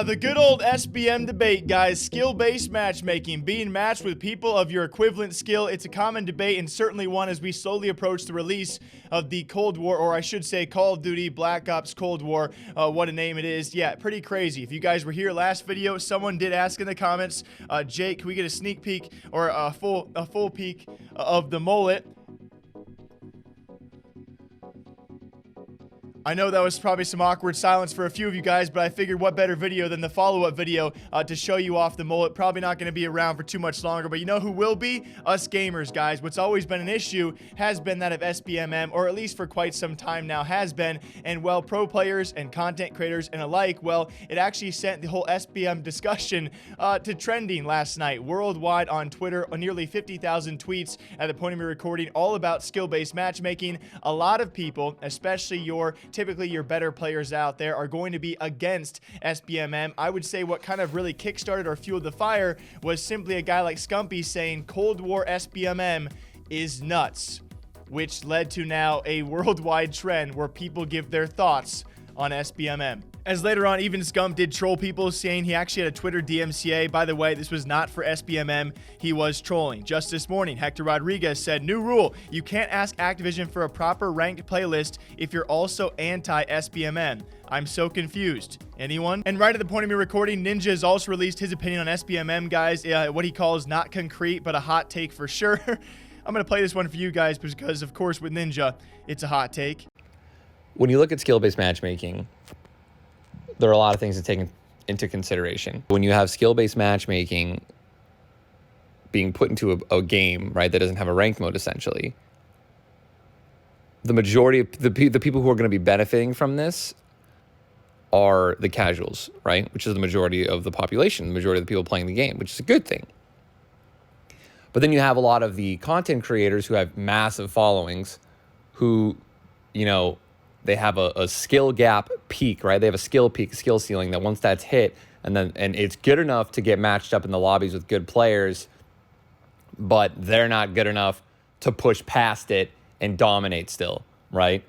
The good old SBM debate, guys. Skill-based matchmaking, being matched with people of your equivalent skill. It's a common debate and certainly one as we slowly approach the release of the Cold War, or I should say Call of Duty Black Ops Cold War. What a name it is. Yeah, pretty crazy. If you guys were here last video, someone did ask in the comments, Jake, can we get a sneak peek or a full peek of the mullet? I know that was probably some awkward silence for a few of you guys, but I figured what better video than the follow-up video to show you off the mullet. Probably not going to be around for too much longer, but you know who will be? Us gamers, guys. What's always been an issue has been that of SBMM, or at least for quite some time now has been, and well, pro players and content creators and alike, well, it actually sent the whole SBM discussion to trending last night worldwide on Twitter. Nearly 50,000 tweets at the point of me recording all about skill-based matchmaking. A lot of people, especially typically your better players out there, are going to be against SBMM. I would say what kind of really kickstarted or fueled the fire was simply a guy like Scumpy saying Cold War SBMM is nuts, which led to now a worldwide trend where people give their thoughts on SBMM. As later on, even Scump did troll people, saying he actually had a Twitter DMCA. By the way, this was not for SBMM. He was trolling. Just this morning, Hector Rodriguez said, new rule, you can't ask Activision for a proper ranked playlist if you're also anti-SBMM. I'm so confused. Anyone? And right at the point of me recording, Ninja has also released his opinion on SBMM, guys. What he calls not concrete, but a hot take for sure. I'm going to play this one for you guys because, of course, with Ninja, it's a hot take. When you look at skill-based matchmaking, there are a lot of things to take into consideration. When you have skill-based matchmaking being put into a game, right, that doesn't have a ranked mode, essentially, the majority of the people who are going to be benefiting from this are the casuals, right, which is the majority of the population, the majority of the people playing the game, which is a good thing. But then you have a lot of the content creators who have massive followings who, you know, they have a skill gap peak, right? They have a skill peak, a skill ceiling that once that's hit, and it's good enough to get matched up in the lobbies with good players, but they're not good enough to push past it and dominate still, right?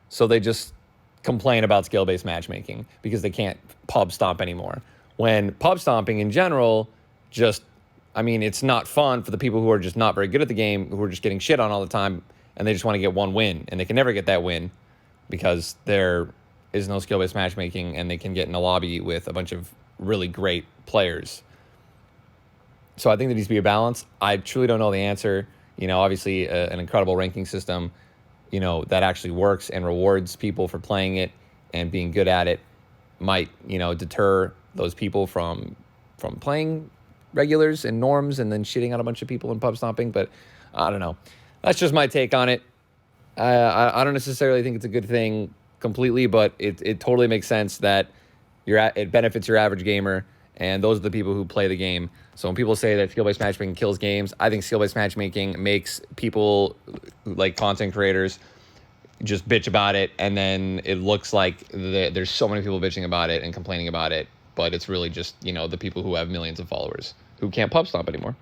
So they just complain about skill-based matchmaking because they can't pub stomp anymore. When pub stomping in general, it's not fun for the people who are just not very good at the game, who are just getting shit on all the time, and they just want to get one win, and they can never get that win because there is no skill-based matchmaking, and they can get in a lobby with a bunch of really great players. So I think there needs to be a balance. I truly don't know the answer. You know, obviously an incredible ranking system, you know, that actually works and rewards people for playing it and being good at it might, you know, deter those people from playing regulars and norms and then shitting on a bunch of people and pub stomping. But I don't know. That's just my take on it. I don't necessarily think it's a good thing completely, but it totally makes sense that it benefits your average gamer, and those are the people who play the game. So when people say that skill-based matchmaking kills games, I think skill-based matchmaking makes people like content creators just bitch about it, and then it looks like there's so many people bitching about it and complaining about it, but it's really just, you know, the people who have millions of followers who can't pub stomp anymore.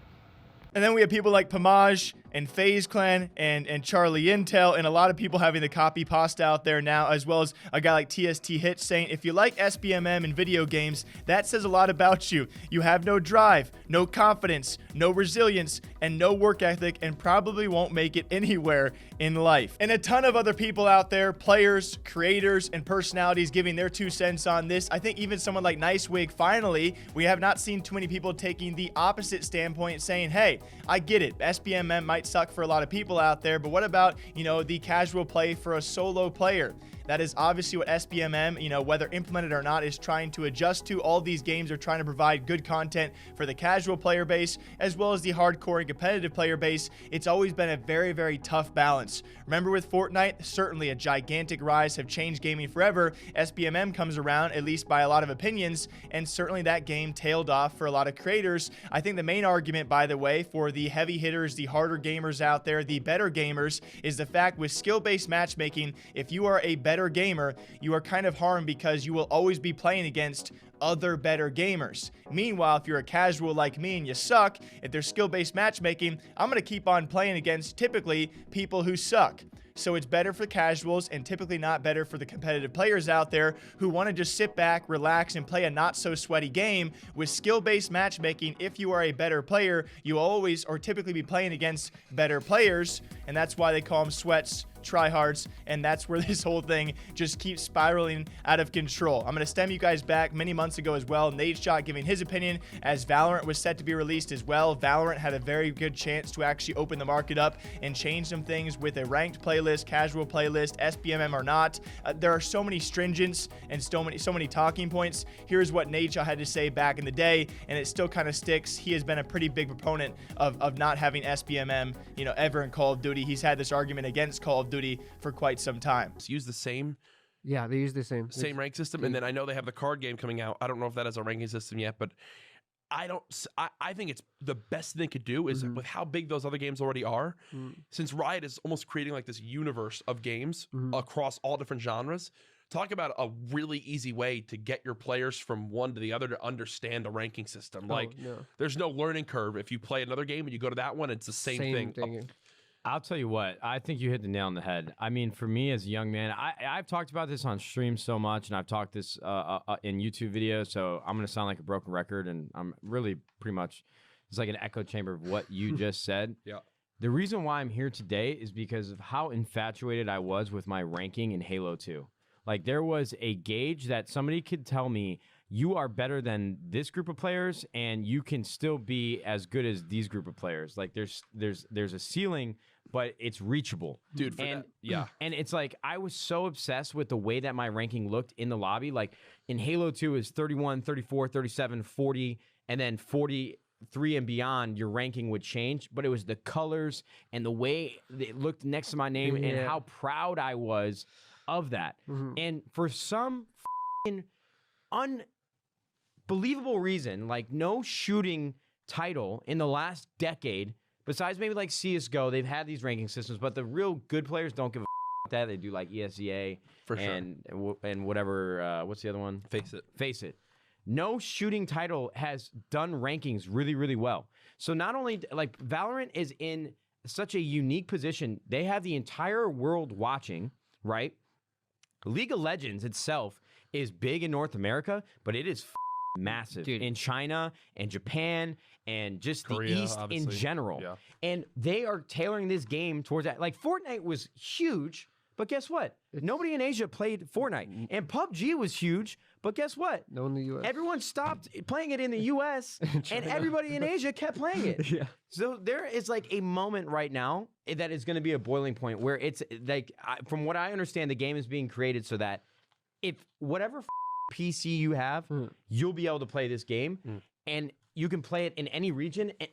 And then we have people like Pamaj and FaZe Clan and Charlie Intel, and a lot of people having the copy pasta out there now, as well as a guy like TST Hitch saying, if you like SBMM in video games, that says a lot about you. You have no drive, no confidence, no resilience, and no work ethic, and probably won't make it anywhere in life. And a ton of other people out there, players, creators, and personalities giving their 2 cents on this. I think even someone like Nicewig, finally, we have not seen too many people taking the opposite standpoint, saying, hey, I get it, SBMM might suck for a lot of people out there, but what about, you know, the casual play for a solo player? That is obviously what SBMM, you know, whether implemented or not, is trying to adjust to. All these games are trying to provide good content for the casual player base, as well as the hardcore and competitive player base. It's always been a very, very tough balance. Remember with Fortnite, certainly a gigantic rise, have changed gaming forever. SBMM comes around, at least by a lot of opinions, and certainly that game tailed off for a lot of creators. I think the main argument, by the way, for the heavy hitters, the harder gamers out there, the better gamers, is the fact with skill-based matchmaking, if you are a better gamer, you are kind of harmed because you will always be playing against other better gamers. Meanwhile, if you're a casual like me and you suck, if there's skill-based matchmaking, I'm going to keep on playing against typically people who suck. So it's better for casuals and typically not better for the competitive players out there who want to just sit back, relax, and play a not so sweaty game. With skill-based matchmaking, if you are a better player, you always or typically be playing against better players, and that's why they call them sweats, tryhards, and that's where this whole thing just keeps spiraling out of control. I'm going to stem you guys back many months ago as well. Nadeshot giving his opinion as Valorant was set to be released as well. Valorant had a very good chance to actually open the market up and change some things with a ranked playlist, casual playlist, SBMM or not. There are so many stringents and so many talking points. Here's what Nadeshot had to say back in the day, and it still kind of sticks. He has been a pretty big proponent of not having SBMM, ever in Call of Duty. He's had this argument against Call of Duty for quite some time. Use the same. Yeah, they use the same rank system, and then I know they have the card game coming out. I don't know if that has a ranking system yet, but I think it's the best thing they could do is with how big those other games already are, since Riot is almost creating like this universe of games across all different genres. Talk about a really easy way to get your players from one to the other to understand the ranking system. There's no learning curve. If you play another game and you go to that one, it's the same thing. I'll tell you what, I think you hit the nail on the head. I mean, for me as a young man, I've talked about this on stream so much, and I've talked this in YouTube videos, so I'm going to sound like a broken record, and I'm really pretty much, it's like an echo chamber of what you just said. Yeah. The reason why I'm here today is because of how infatuated I was with my ranking in Halo 2. Like, there was a gauge that somebody could tell me, you are better than this group of players, and you can still be as good as these group of players. Like, there's a ceiling, but it's reachable. Dude, and yeah. And it's like, I was so obsessed with the way that my ranking looked in the lobby. Like, in Halo 2 is 31, 34, 37, 40, and then 43 and beyond, your ranking would change. But it was the colors and the way it looked next to my name and how proud I was of that. And for some unbelievable reason, like no shooting title in the last decade, besides maybe like CSGO, they've had these ranking systems, but the real good players don't give a about that. They do like ESEA and whatever. What's the other one? Face it. No shooting title has done rankings really, really well. So not only like Valorant is in such a unique position, they have the entire world watching, right? League of Legends itself is big in North America, but it is massive in China and Japan and just Korea, the East obviously. In general. Yeah. And they are tailoring this game towards that. Like, Fortnite was huge, but guess what? Nobody in Asia played Fortnite. And PUBG was huge, but guess what? No in the U.S. Everyone stopped playing it in the U.S., and everybody in Asia kept playing it. Yeah. So there is like a moment right now that is going to be a boiling point where it's like, from what I understand, the game is being created so that if whatever PC you have, you'll be able to play this game, and you can play it in any region. And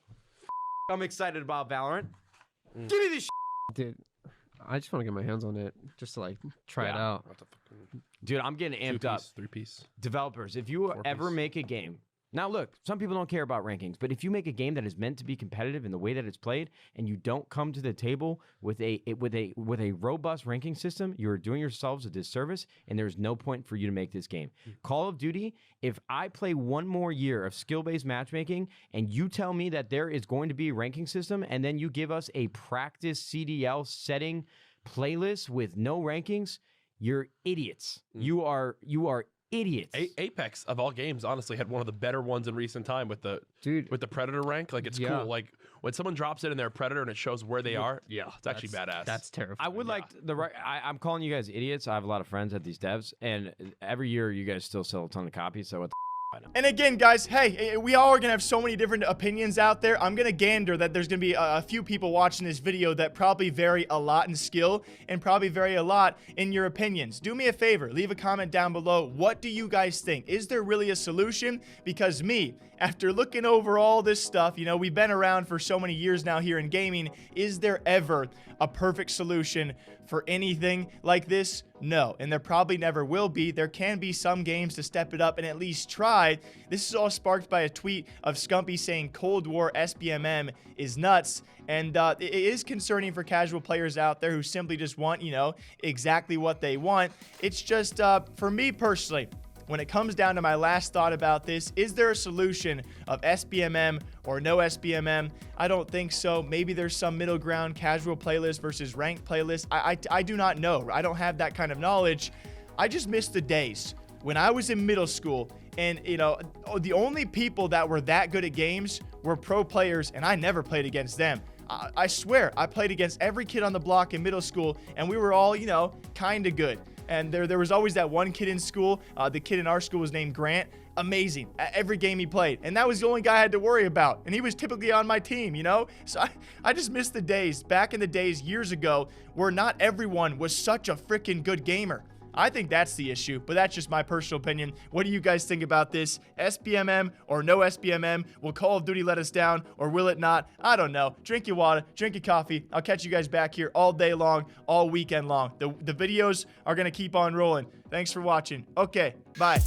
I'm excited about Valorant. Give me this dude. I just want to get my hands on it just to like try it out. Dude, I'm getting amped up. 3-piece. Developers, if you ever make a game, now look, some people don't care about rankings, but if you make a game that is meant to be competitive in the way that it's played, and you don't come to the table with a robust ranking system, you're doing yourselves a disservice, and there's no point for you to make this game. Call of Duty, if I play one more year of skill-based matchmaking, and you tell me that there is going to be a ranking system, and then you give us a practice CDL setting playlist with no rankings, you're idiots. You are idiots. Apex of all games honestly had one of the better ones in recent time with the Predator rank. Like, it's cool. Like, when someone drops it in their Predator and it shows where they are, it's actually badass. That's terrifying. I would like I'm calling you guys idiots. I have a lot of friends at these devs, and every year you guys still sell a ton of copies. So what the And again, guys, hey, we all are going to have so many different opinions out there. I'm going to gander that there's going to be a few people watching this video that probably vary a lot in skill and probably vary a lot in your opinions. Do me a favor, leave a comment down below. What do you guys think? Is there really a solution? Because me, after looking over all this stuff, we've been around for so many years now here in gaming. Is there ever a perfect solution for anything like this? No, and there probably never will be. There can be some games to step it up and at least try. This is all sparked by a tweet of Scumpy saying Cold War SBMM is nuts. And it is concerning for casual players out there who simply just want, exactly what they want. It's just, for me personally, when it comes down to my last thought about this, is there a solution of SBMM or no SBMM? I don't think so. Maybe there's some middle ground, casual playlist versus ranked playlist. I do not know. I don't have that kind of knowledge. I just miss the days when I was in middle school and, you know, the only people that were that good at games were pro players, and I never played against them. I swear, I played against every kid on the block in middle school, and we were all, you know, kind of good. And there was always that one kid in school. The kid in our school was named Grant. Amazing at every game he played. And that was the only guy I had to worry about. And he was typically on my team, you know? So I just miss the days, back in the days years ago, where not everyone was such a freaking good gamer. I think that's the issue, but that's just my personal opinion. What do you guys think about this? SBMM or no SBMM? Will Call of Duty let us down or will it not? I don't know. Drink your water, drink your coffee. I'll catch you guys back here all day long, all weekend long. The videos are going to keep on rolling. Thanks for watching. Okay, bye.